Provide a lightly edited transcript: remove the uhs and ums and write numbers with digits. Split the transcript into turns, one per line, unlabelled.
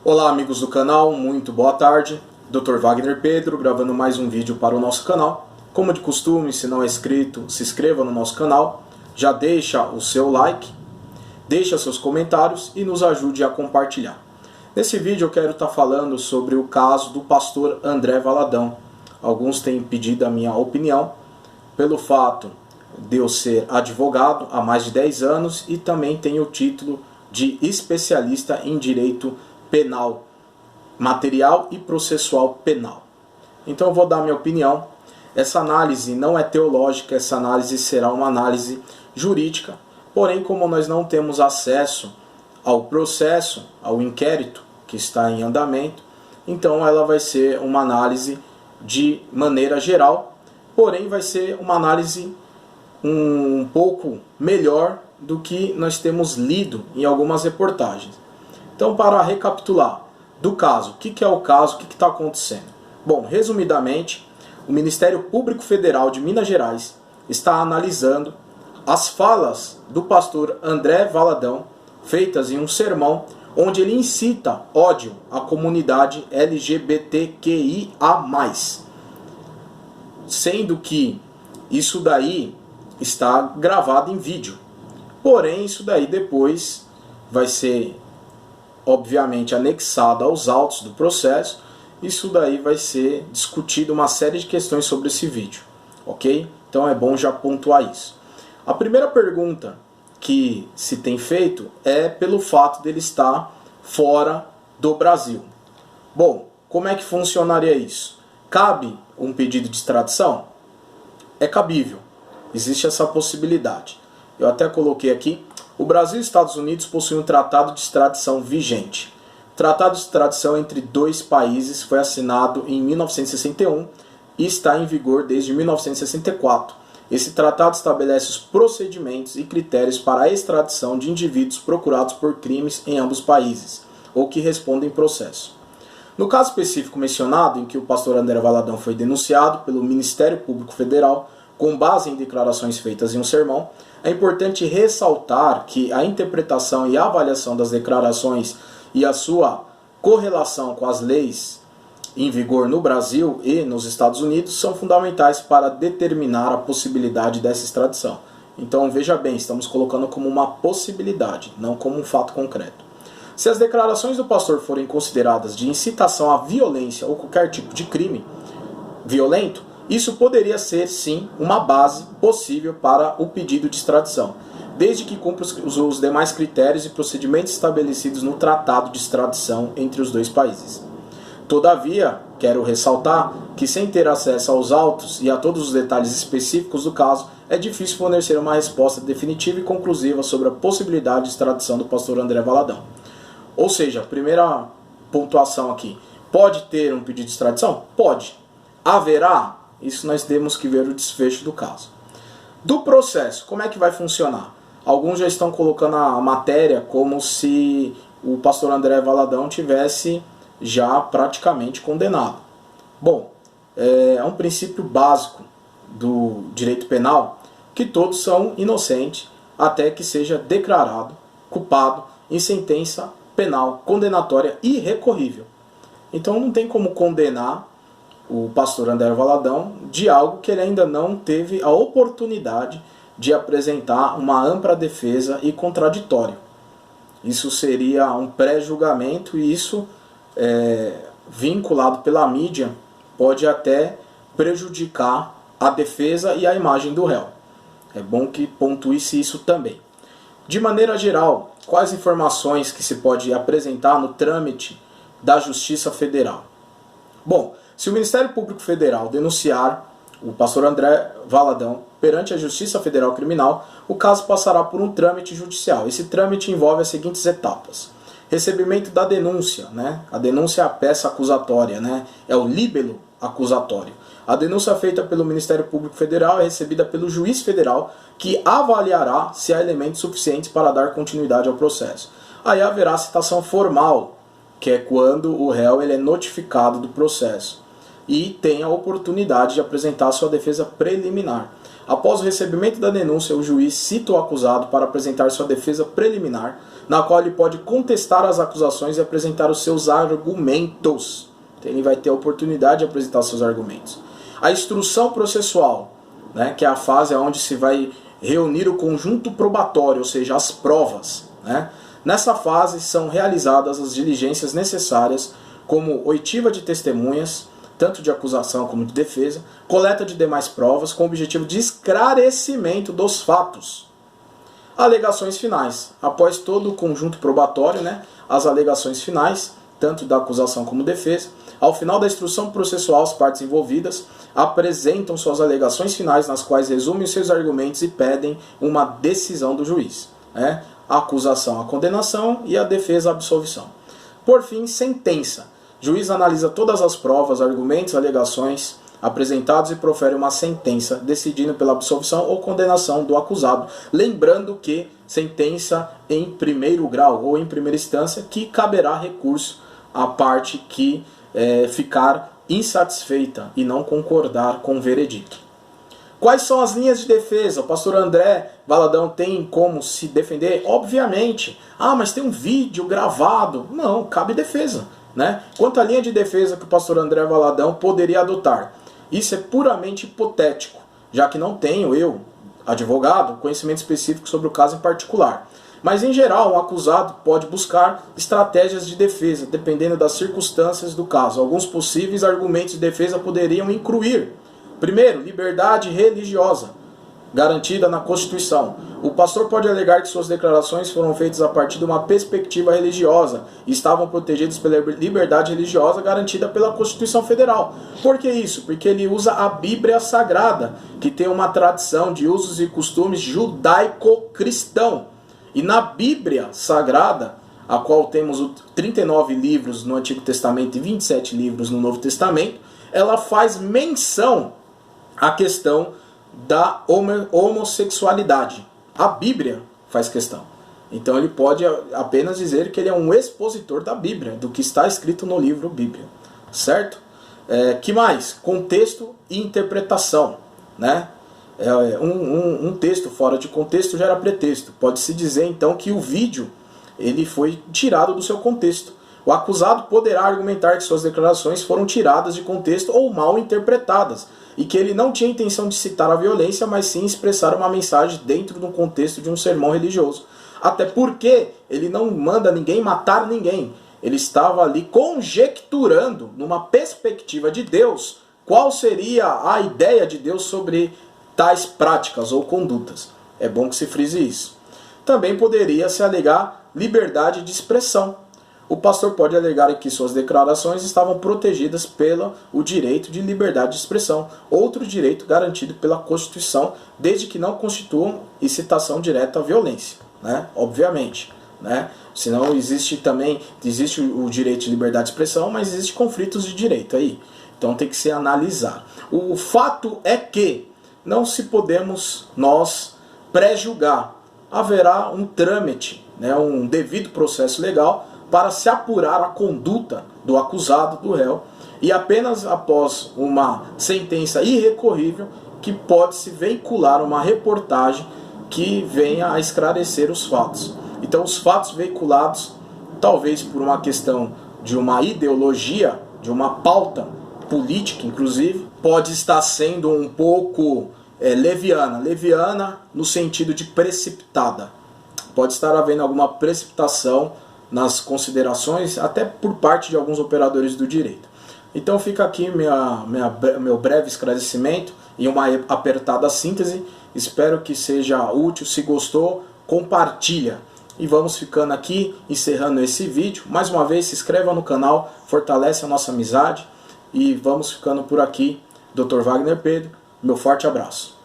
Olá amigos do canal, muito boa tarde. Dr. Wagner Pedro gravando mais um vídeo para o nosso canal. Como de costume, se não é inscrito, se inscreva no nosso canal, já deixa o seu like, deixa seus comentários e nos ajude a compartilhar. Nesse vídeo eu quero estar falando sobre o caso do pastor André Valadão. Alguns têm pedido a minha opinião pelo fato de eu ser advogado há mais de 10 anos e também tenho o título de especialista em direito penal, material e processual penal. Então eu vou dar minha opinião. Essa análise não é teológica, essa análise será uma análise jurídica. Porém, como nós não temos acesso ao processo, ao inquérito que está em andamento, então ela vai ser uma análise de maneira geral, porém vai ser uma análise um pouco melhor do que nós temos lido em algumas reportagens. Então, para recapitular do caso, o que é o caso, o que está acontecendo? Bom, resumidamente, o Ministério Público Federal de Minas Gerais está analisando as falas do pastor André Valadão, feitas em um sermão, onde ele incita ódio à comunidade LGBTQIA+, sendo que isso daí está gravado em vídeo. Porém, isso daí depois vai ser obviamente anexado aos autos do processo. Isso daí vai ser discutido uma série de questões sobre esse vídeo, ok? Então é bom já pontuar isso. A primeira pergunta que se tem feito é pelo fato dele estar fora do Brasil. Bom, como é que funcionaria isso? Cabe um pedido de extradição? É cabível, existe essa possibilidade. Eu até coloquei aqui: o Brasil e os Estados Unidos possuem um tratado de extradição vigente. O tratado de extradição entre dois países foi assinado em 1961 e está em vigor desde 1964. Esse tratado estabelece os procedimentos e critérios para a extradição de indivíduos procurados por crimes em ambos países, ou que respondem processo. No caso específico mencionado, em que o pastor André Valadão foi denunciado pelo Ministério Público Federal com base em declarações feitas em um sermão, é importante ressaltar que a interpretação e a avaliação das declarações e a sua correlação com as leis em vigor no Brasil e nos Estados Unidos são fundamentais para determinar a possibilidade dessa extradição. Então veja bem, estamos colocando como uma possibilidade, não como um fato concreto. Se as declarações do pastor forem consideradas de incitação à violência ou qualquer tipo de crime violento, isso poderia ser, sim, uma base possível para o pedido de extradição, desde que cumpra os demais critérios e procedimentos estabelecidos no tratado de extradição entre os dois países. Todavia, quero ressaltar que, sem ter acesso aos autos e a todos os detalhes específicos do caso, é difícil fornecer uma resposta definitiva e conclusiva sobre a possibilidade de extradição do pastor André Valadão. Ou seja, primeira pontuação aqui: pode ter um pedido de extradição? Pode. Haverá? Isso nós temos que ver o desfecho do caso. Do processo, como é que vai funcionar? Alguns já estão colocando a matéria como se o pastor André Valadão tivesse já praticamente condenado. Bom, é um princípio básico do direito penal que todos são inocentes até que seja declarado culpado em sentença penal condenatória irrecorrível. Então não tem como condenar o pastor André Valadão de algo que ele ainda não teve a oportunidade de apresentar uma ampla defesa e contraditório. Isso seria um pré-julgamento e isso, vinculado pela mídia, pode até prejudicar a defesa e a imagem do réu. É bom que pontue-se isso também. De maneira geral, quais informações que se pode apresentar no trâmite da Justiça Federal? Bom, se o Ministério Público Federal denunciar o pastor André Valadão perante a Justiça Federal Criminal, o caso passará por um trâmite judicial. Esse trâmite envolve as seguintes etapas: recebimento da denúncia, a denúncia é a peça acusatória, é o líbelo acusatório. A denúncia feita pelo Ministério Público Federal é recebida pelo juiz federal, que avaliará se há elementos suficientes para dar continuidade ao processo. Aí haverá citação formal, que é quando o réu ele é notificado do processo e tem a oportunidade de apresentar sua defesa preliminar. Após o recebimento da denúncia, o juiz cita o acusado para apresentar sua defesa preliminar, na qual ele pode contestar as acusações e apresentar os seus argumentos. Então ele vai ter a oportunidade de apresentar seus argumentos. A instrução processual, né, que é a fase onde se vai reunir o conjunto probatório, ou seja, as provas, né? Nessa fase são realizadas as diligências necessárias, como oitiva de testemunhas, tanto de acusação como de defesa, coleta de demais provas com o objetivo de esclarecimento dos fatos. Alegações finais. Após todo o conjunto probatório, né, as alegações finais, tanto da acusação como defesa, ao final da instrução processual, as partes envolvidas apresentam suas alegações finais, nas quais resumem seus argumentos e pedem uma decisão do juiz, né? A acusação, a condenação, e a defesa, a absolvição. Por fim, sentença. O juiz analisa todas as provas, argumentos, alegações apresentados e profere uma sentença, decidindo pela absolvição ou condenação do acusado. Lembrando que sentença em primeiro grau ou em primeira instância, que caberá recurso à parte que ficar insatisfeita e não concordar com o veredito. Quais são as linhas de defesa? O pastor André Valadão tem como se defender? Obviamente. Ah, mas tem um vídeo gravado. Não, cabe defesa, né? Quanto à linha de defesa que o pastor André Valadão poderia adotar? Isso é puramente hipotético, já que não tenho eu, advogado, conhecimento específico sobre o caso em particular. Mas, em geral, um acusado pode buscar estratégias de defesa, dependendo das circunstâncias do caso. Alguns possíveis argumentos de defesa poderiam incluir: primeiro, liberdade religiosa, garantida na Constituição. O pastor pode alegar que suas declarações foram feitas a partir de uma perspectiva religiosa e estavam protegidos pela liberdade religiosa garantida pela Constituição Federal. Por que isso? Porque ele usa a Bíblia Sagrada, que tem uma tradição de usos e costumes judaico-cristão. E na Bíblia Sagrada, a qual temos 39 livros no Antigo Testamento e 27 livros no Novo Testamento, ela faz menção à questão da homossexualidade. A Bíblia faz questão. Então ele pode apenas dizer que ele é um expositor da Bíblia, do que está escrito no livro Bíblia. Certo? Que mais? Contexto e interpretação, né? Um texto fora de contexto gera pretexto. Pode-se dizer então que o vídeo ele foi tirado do seu contexto. O acusado poderá argumentar que suas declarações foram tiradas de contexto ou mal interpretadas, e que ele não tinha intenção de citar a violência, mas sim expressar uma mensagem dentro do contexto de um sermão religioso. Até porque ele não manda ninguém matar ninguém. Ele estava ali conjecturando, numa perspectiva de Deus, qual seria a ideia de Deus sobre tais práticas ou condutas. É bom que se frise isso. Também poderia se alegar liberdade de expressão. O pastor pode alegar que suas declarações estavam protegidas pelo direito de liberdade de expressão, outro direito garantido pela Constituição, desde que não constituam incitação direta à violência, né? Obviamente, né? Senão existe o direito de liberdade de expressão, mas existem conflitos de direito aí. Então tem que ser analisado. O fato é que não se podemos nós pré-julgar. Haverá um trâmite, né, um devido processo legal para se apurar a conduta do acusado, do réu, e apenas após uma sentença irrecorrível que pode-se veicular uma reportagem que venha a esclarecer os fatos. Então os fatos veiculados, talvez por uma questão de uma ideologia, de uma pauta política inclusive, pode estar sendo um pouco leviana no sentido de precipitada. Pode estar havendo alguma precipitação nas considerações, até por parte de alguns operadores do direito. Então fica aqui meu breve esclarecimento e uma apertada síntese. Espero que seja útil. Se gostou, compartilha. E vamos ficando aqui, encerrando esse vídeo. Mais uma vez, se inscreva no canal, fortalece a nossa amizade. E vamos ficando por aqui. Dr. Wagner Pedro, meu forte abraço.